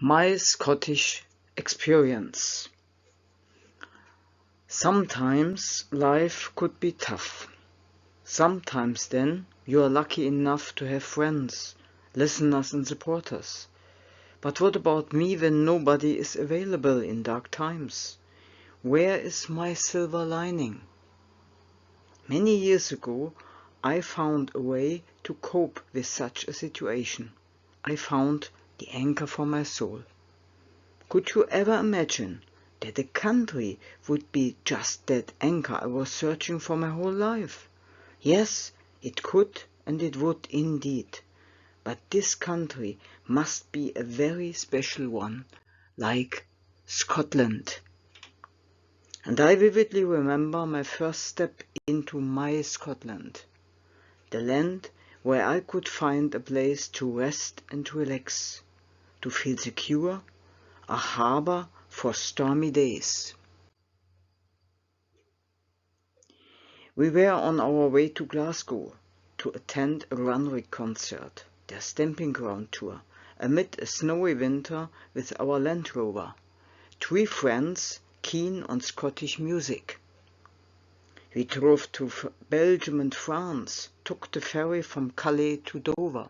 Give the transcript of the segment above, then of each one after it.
My Scottish experience. Sometimes life could be tough. Sometimes then you are lucky enough to have friends, listeners and supporters. But what about me when nobody is available in dark times? Where is my silver lining? Many years ago, I found a way to cope with such a situation. I found the anchor for my soul. Could you ever imagine that a country would be just that anchor I was searching for my whole life? Yes, it could and it would indeed. But this country must be a very special one, like Scotland. And I vividly remember my first step into my Scotland, the land where I could find a place to rest and relax, to feel secure, a harbor for stormy days. We were on our way to Glasgow to attend a Runrig concert, their Stamping Ground tour, amid a snowy winter with our Land Rover, 3 friends keen on Scottish music. We drove to Belgium and France, took the ferry from Calais to Dover.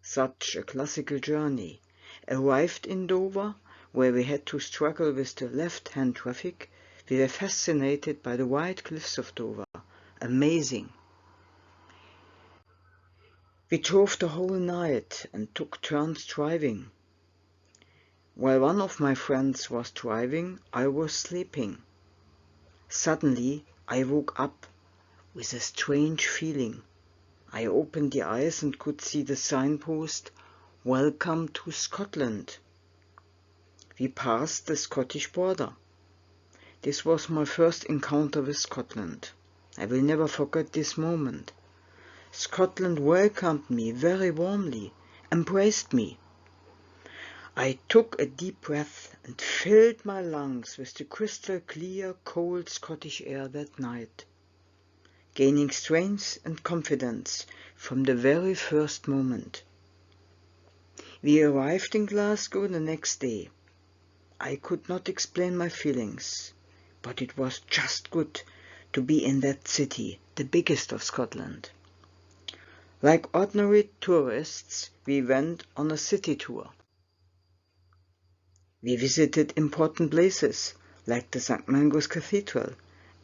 Such a classical journey. Arrived in Dover, where we had to struggle with the left-hand traffic. We were fascinated by the white cliffs of Dover. Amazing. We drove the whole night and took turns driving. While one of my friends was driving, I was sleeping. Suddenly, I woke up with a strange feeling. I opened the eyes and could see the signpost, "Welcome to Scotland." We passed the Scottish border. This was my first encounter with Scotland. I will never forget this moment. Scotland welcomed me very warmly, embraced me. I took a deep breath and filled my lungs with the crystal clear, cold Scottish air that night, gaining strength and confidence from the very first moment. We arrived in Glasgow the next day. I could not explain my feelings, but it was just good to be in that city, the biggest of Scotland. Like ordinary tourists, we went on a city tour. We visited important places, like the St. Mungo's Cathedral,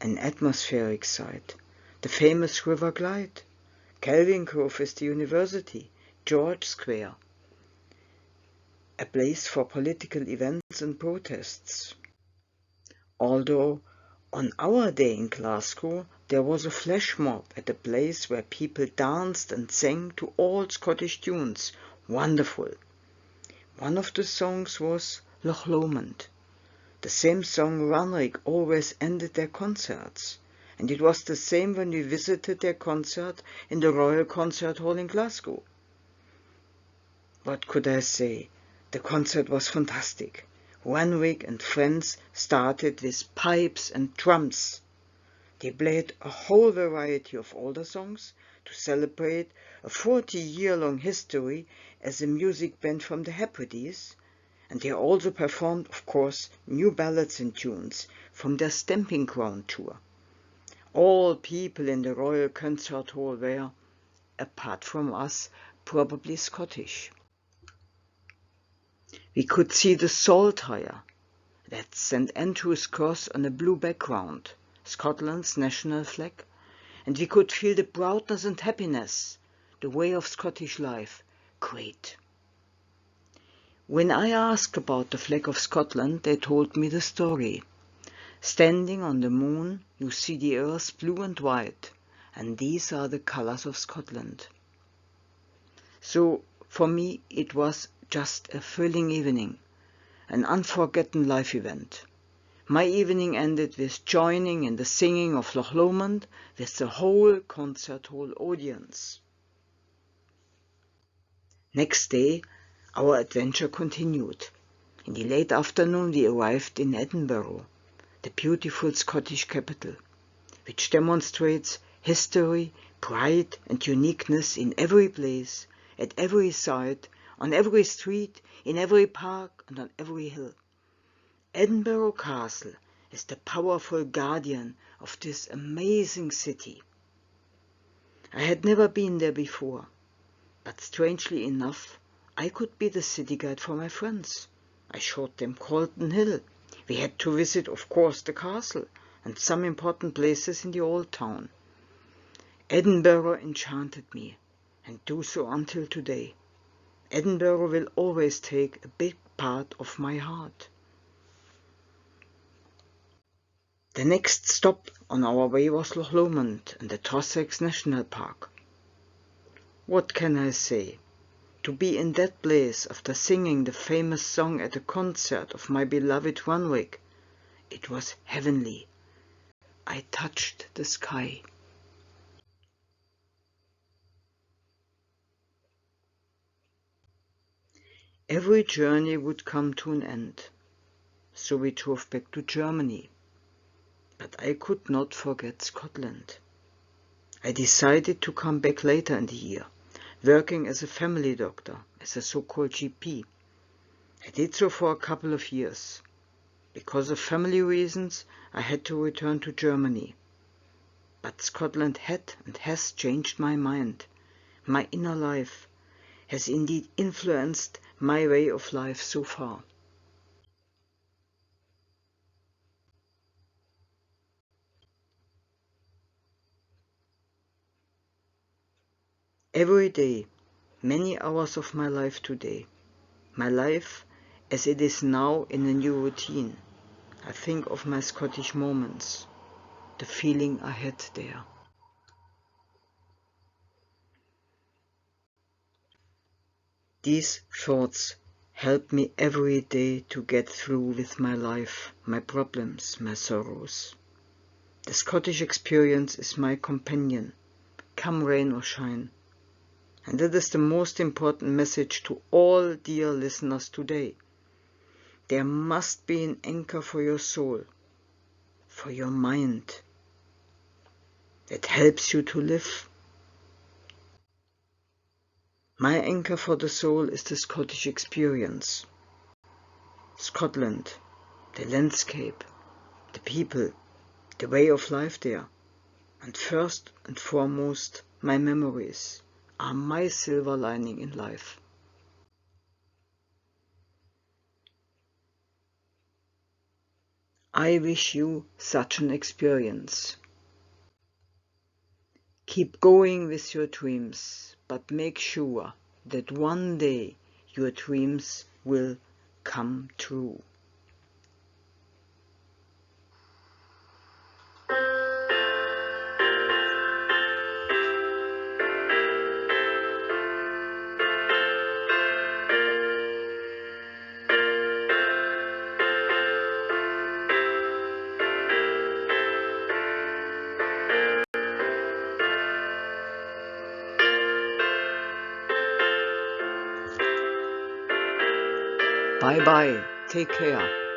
an atmospheric site, the famous River Clyde, Kelvingrove is the university, George Square, a place for political events and protests. Although on our day in Glasgow there was a flash mob at a place where people danced and sang to old Scottish tunes. Wonderful. One of the songs was Loch Lomond, the same song Runrig always ended their concerts, and it was the same when we visited their concert in the Royal Concert Hall in Glasgow. What could I say? The concert was fantastic. Runrig and friends started with pipes and drums. They played a whole variety of older songs to celebrate a 40-year-long history as a music band from the Hebrides, and they also performed, of course, new ballads and tunes from their Stamping Ground tour. All people in the Royal Concert Hall were, apart from us, probably Scottish. We could see the Saltire, that's St. Andrew's Cross on a blue background, Scotland's national flag, and we could feel the proudness and happiness, the way of Scottish life. Great. When I asked about the flag of Scotland, they told me the story. Standing on the moon, you see the earth blue and white, and these are the colors of Scotland. So, for me, it was just a thrilling evening, an unforgotten life event. My evening ended with joining in the singing of Loch Lomond with the whole concert hall audience. Next day, our adventure continued. In the late afternoon we arrived in Edinburgh, the beautiful Scottish capital, which demonstrates history, pride and uniqueness in every place, at every side, on every street, in every park and on every hill. Edinburgh Castle is the powerful guardian of this amazing city. I had never been there before, but strangely enough, I could be the city guide for my friends. I showed them Calton Hill. We had to visit, of course, the castle and some important places in the old town. Edinburgh enchanted me, and do so until today. Edinburgh will always take a big part of my heart. The next stop on our way was Loch Lomond and the Trossachs National Park. What can I say? To be in that place after singing the famous song at a concert of my beloved Runwick, it was heavenly. I touched the sky. Every journey would come to an end, so we drove back to Germany. But I could not forget Scotland. I decided to come back later in the year, working as a family doctor, as a so-called GP. I did so for a couple of years. Because of family reasons, I had to return to Germany. But Scotland had and has changed my mind. My inner life has indeed influenced my way of life so far. Every day, many hours of my life today, my life as it is now in a new routine, I think of my Scottish moments, the feeling I had there. These thoughts help me every day to get through with my life, my problems, my sorrows. The Scottish experience is my companion, come rain or shine. And that is the most important message to all dear listeners today. There must be an anchor for your soul, for your mind, that helps you to live. My anchor for the soul is the Scottish experience. Scotland, the landscape, the people, the way of life there, and first and foremost, my memories are my silver lining in life. I wish you such an experience. Keep going with your dreams, but make sure that one day your dreams will come true. Bye bye, take care.